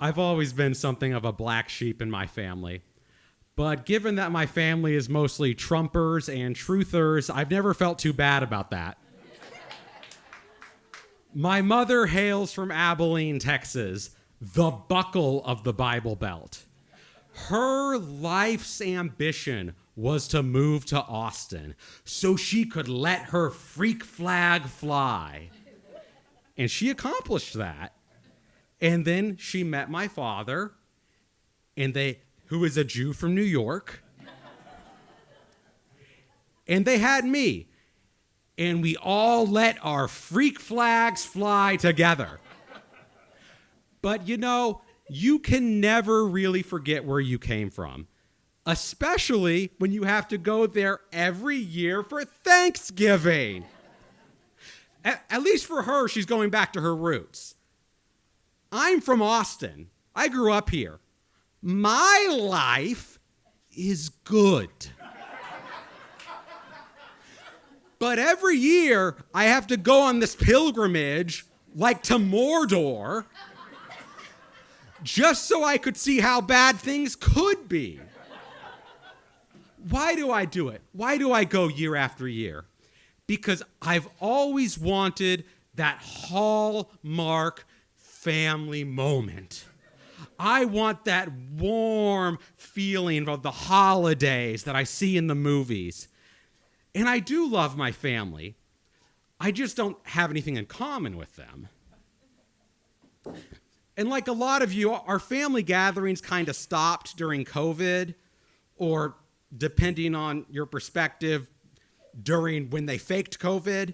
I've always been something of a black sheep in my family. But given that my family is mostly Trumpers and truthers, I've never felt too bad about that. My mother hails from Abilene, Texas, the buckle of the Bible Belt. Her life's ambition was to move to Austin so she could let her freak flag fly. And she accomplished that. And then she met my father, who is a Jew from New York. And they had me. And we all let our freak flags fly together. But you can never really forget where you came from, especially when you have to go there every year for Thanksgiving. At least for her, she's going back to her roots. I'm from Austin. I grew up here. My life is good. But every year, I have to go on this pilgrimage, like to Mordor, just so I could see how bad things could be. Why do I do it? Why do I go year after year? Because I've always wanted that hallmark family moment. I want that warm feeling of the holidays that I see in the movies. And I do love my family. I just don't have anything in common with them. And like a lot of you, our family gatherings kind of stopped during COVID, or depending on your perspective, during when they faked COVID.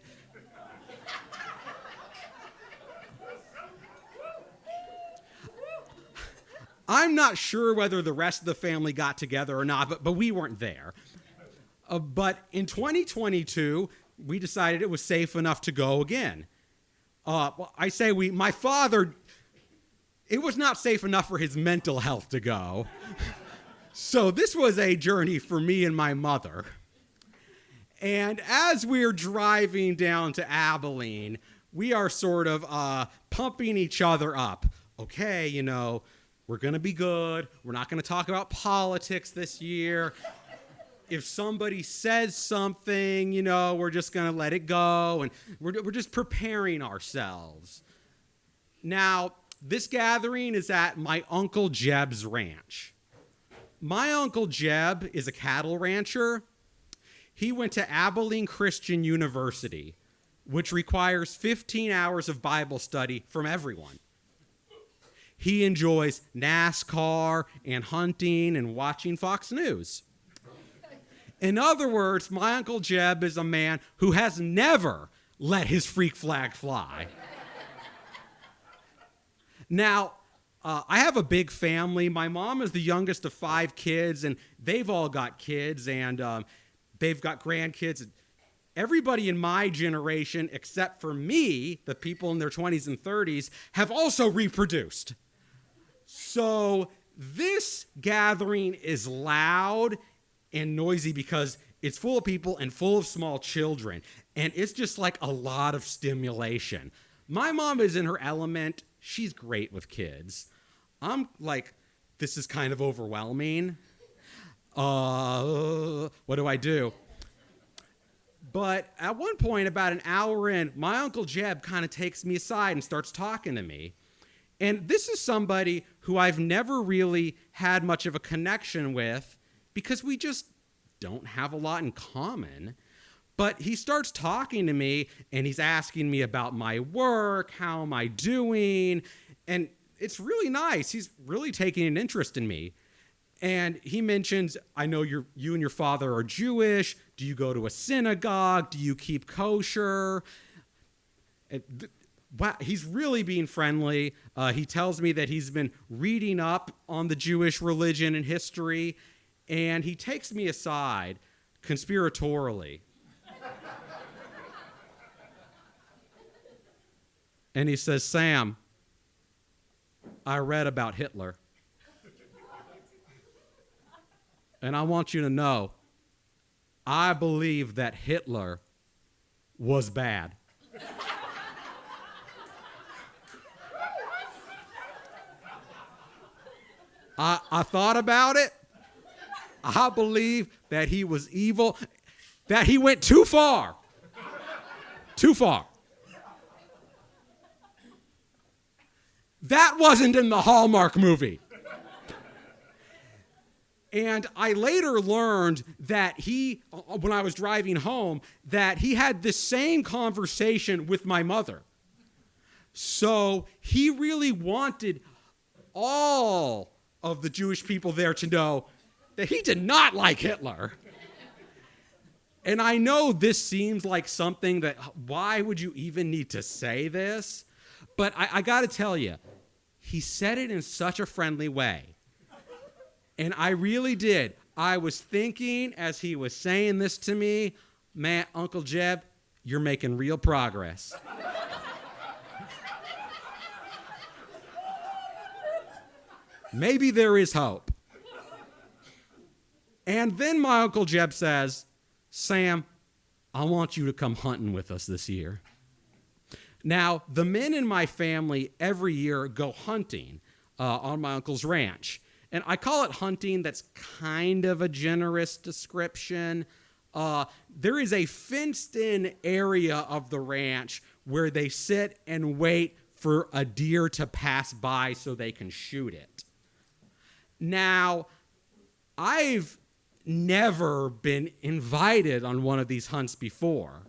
I'm not sure whether the rest of the family got together or not, but we weren't there. But in 2022, we decided it was safe enough to go again. My father, it was not safe enough for his mental health to go. So this was a journey for me and my mother. And as we're driving down to Abilene, we are sort of pumping each other up. Okay, we're going to be good. We're not going to talk about politics this year. If somebody says something, we're just going to let it go. And we're just preparing ourselves. Now, this gathering is at my Uncle Jeb's ranch. My Uncle Jeb is a cattle rancher. He went to Abilene Christian University, which requires 15 hours of Bible study from everyone. He enjoys NASCAR and hunting and watching Fox News. In other words, my Uncle Jeb is a man who has never let his freak flag fly. Now, I have a big family. My mom is the youngest of 5 kids, and they've all got kids, and they've got grandkids. Everybody in my generation, except for me, the people in their 20s and 30s, have also reproduced. So this gathering is loud and noisy because it's full of people and full of small children. And it's just like a lot of stimulation. My mom is in her element. She's great with kids. I'm like, this is kind of overwhelming. What do I do? But at one point, about an hour in, my Uncle Jeb kind of takes me aside and starts talking to me. And this is somebody who I've never really had much of a connection with because we just don't have a lot in common. But he starts talking to me, and he's asking me about my work, how am I doing, and it's really nice. He's really taking an interest in me. And he mentions, I know you and your father are Jewish. Do you go to a synagogue? Do you keep kosher? Wow, he's really being friendly. He tells me that he's been reading up on the Jewish religion and history, and he takes me aside conspiratorially. And he says, Sam, I read about Hitler. And I want you to know, I believe that Hitler was bad. I thought about it. I believe that he was evil, that he went too far. Too far. That wasn't in the Hallmark movie. And I later learned that when I was driving home, that he had the same conversation with my mother. So he really wanted all of the Jewish people there to know that he did not like Hitler. And I know this seems like something that, why would you even need to say this? But I got to tell you, he said it in such a friendly way. And I really did. I was thinking as he was saying this to me, man, Uncle Jeb, you're making real progress. Maybe there is hope. And then my Uncle Jeb says, Sam, I want you to come hunting with us this year. Now, the men in my family every year go hunting on my uncle's ranch. And I call it hunting. That's kind of a generous description. There is a fenced-in area of the ranch where they sit and wait for a deer to pass by so they can shoot it. Now, I've never been invited on one of these hunts before,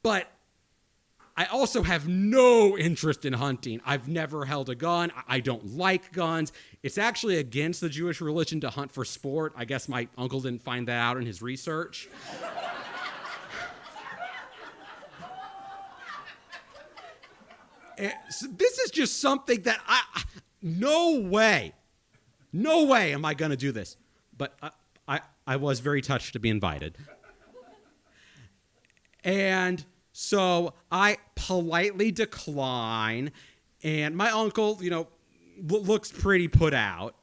but I also have no interest in hunting. I've never held a gun. I don't like guns. It's actually against the Jewish religion to hunt for sport. I guess my uncle didn't find that out in his research. So this is just something that no way am I going to do this. But I was very touched to be invited. And so I politely decline, and my uncle, looks pretty put out,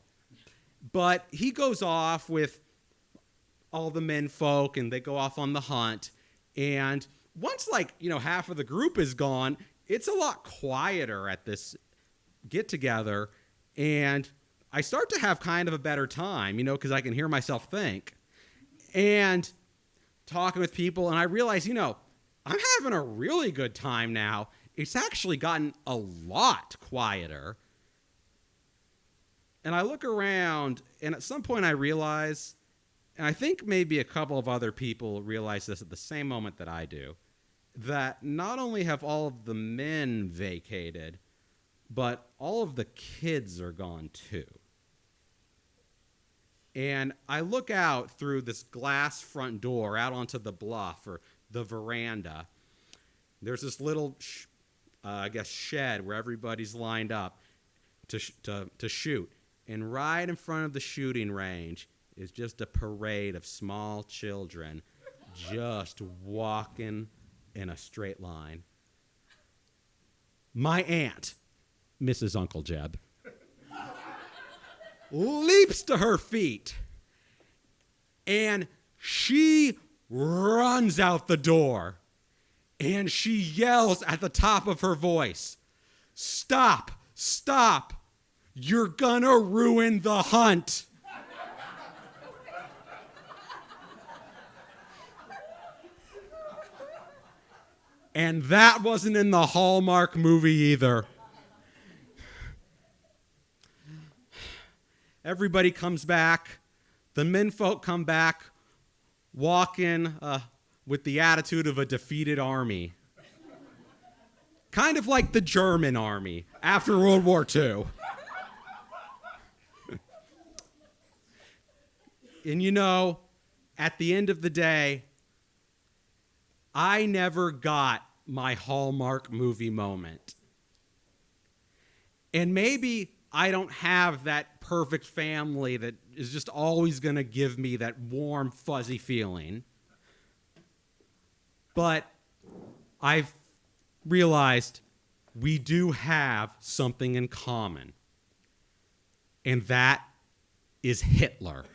but he goes off with all the men folk, and they go off on the hunt, and once, half of the group is gone, it's a lot quieter at this get-together, and I start to have kind of a better time, because I can hear myself think, and talking with people, and I realize, I'm having a really good time now. It's actually gotten a lot quieter. And I look around, and at some point I realize, and I think maybe a couple of other people realize this at the same moment that I do, that not only have all of the men vacated, but all of the kids are gone too. And I look out through this glass front door out onto the bluff or the veranda. There's this little, shed where everybody's lined up to shoot. And right in front of the shooting range is just a parade of small children just walking in a straight line. My aunt, Mrs. Uncle Jeb, leaps to her feet, and she runs out the door, and she yells at the top of her voice, "Stop, stop, you're gonna ruin the hunt." And that wasn't in the Hallmark movie either. Everybody comes back. The menfolk come back walking with the attitude of a defeated army. Kind of like the German army after World War II. And at the end of the day, I never got my Hallmark movie moment. And maybe I don't have that perfect family that is just always going to give me that warm, fuzzy feeling. But I've realized we do have something in common. And that is Hitler.